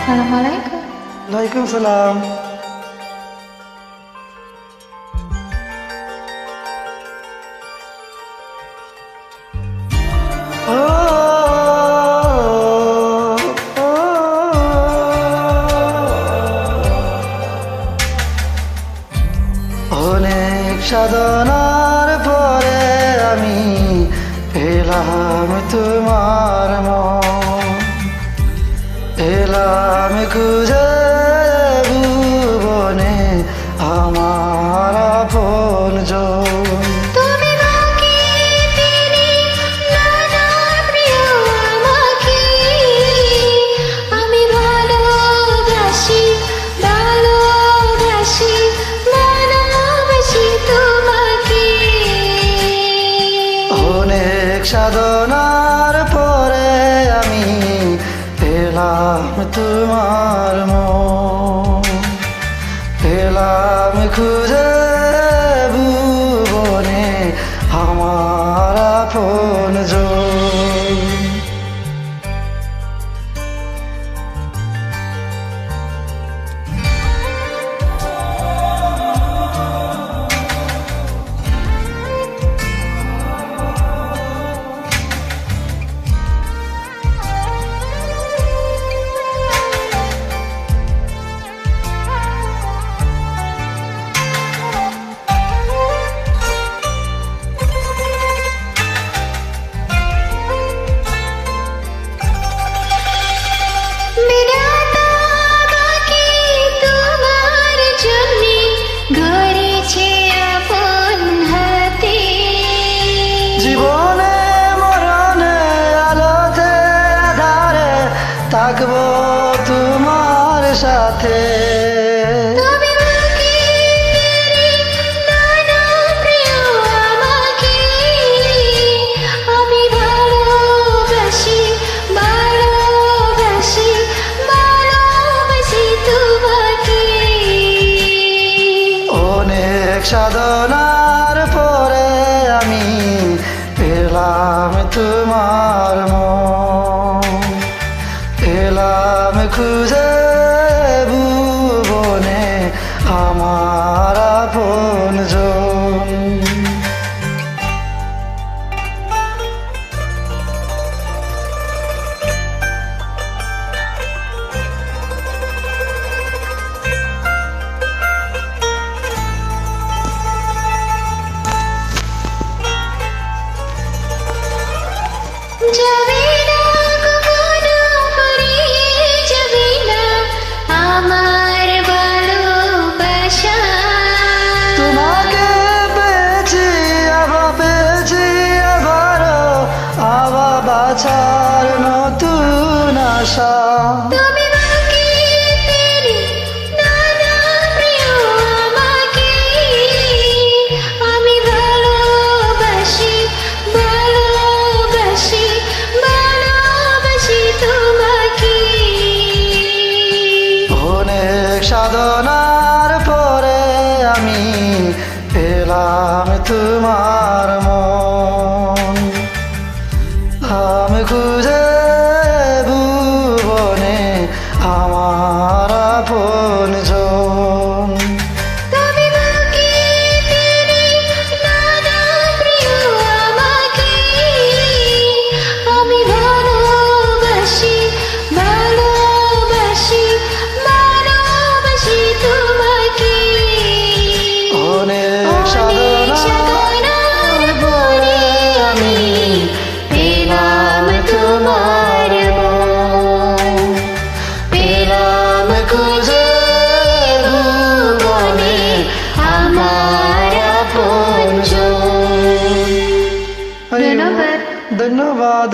আসসালামু আলাইকুম। ওয়ালাইকুম সালাম। ও, ও, অনেক সাধনার পরে আমি পেলাম তোমার মন, এলাম খুঁজে ভুবনে আমার আপনজন। তুমি বাকি তিনি নানা প্রিয় আমাকে, আমি ভালোবাসি ভালোবাসি ভালোবাসি তোমাকে। অনেক সাধনার পরে আমি পেলাম তোমার মন, পেলাম খুঁজে ভুবনে আমার আপনজন। বিধাতা আমাকে তোমার জন্যে গড়েছে আপন হাতে। জীবনে মরণে আলোতে আধারে থাকবো তোমার সাথে। তুমি বাকি তিনি নানা প্রিয় আমাকে, আমি ভালোবাসি ভালোবাসি ভালোবাসি তোমাকে। অনেক সাধনার পরে আমি পেলাম তোমার মন, পেলাম খুঁজে ভুবনে আমার আপনজন। যাবে না কখনো ফুরিয়ে যাবে না আমার ভালোবাসা। তোমাকে পেয়েছি আবার পেয়েছি আবারও, আবার বাঁচার নতুন আশা। তুমি বাকি তিনি নানা প্রিয় আমাকে, আমি ভালোবাসি ভালোবাসি ভালোবাসি তোমাকে। অনেক সাধনার পরে আমি পেলাম তোমার মন, আমি খুঁজে ভুবনে আমার আপনজন। তুমি বাকি তিনি নানা প্রিয় আমাকে, আমি ভালোবাসি ভালোবাসি ভালোবাসি তোমাকে। অনেক সাধনার পরে আমি পেলাম তোমার মন, পেলাম খুঁজে ভুবনে আমার আপনজন। ধন্যবাদ। ধন্যবাদ।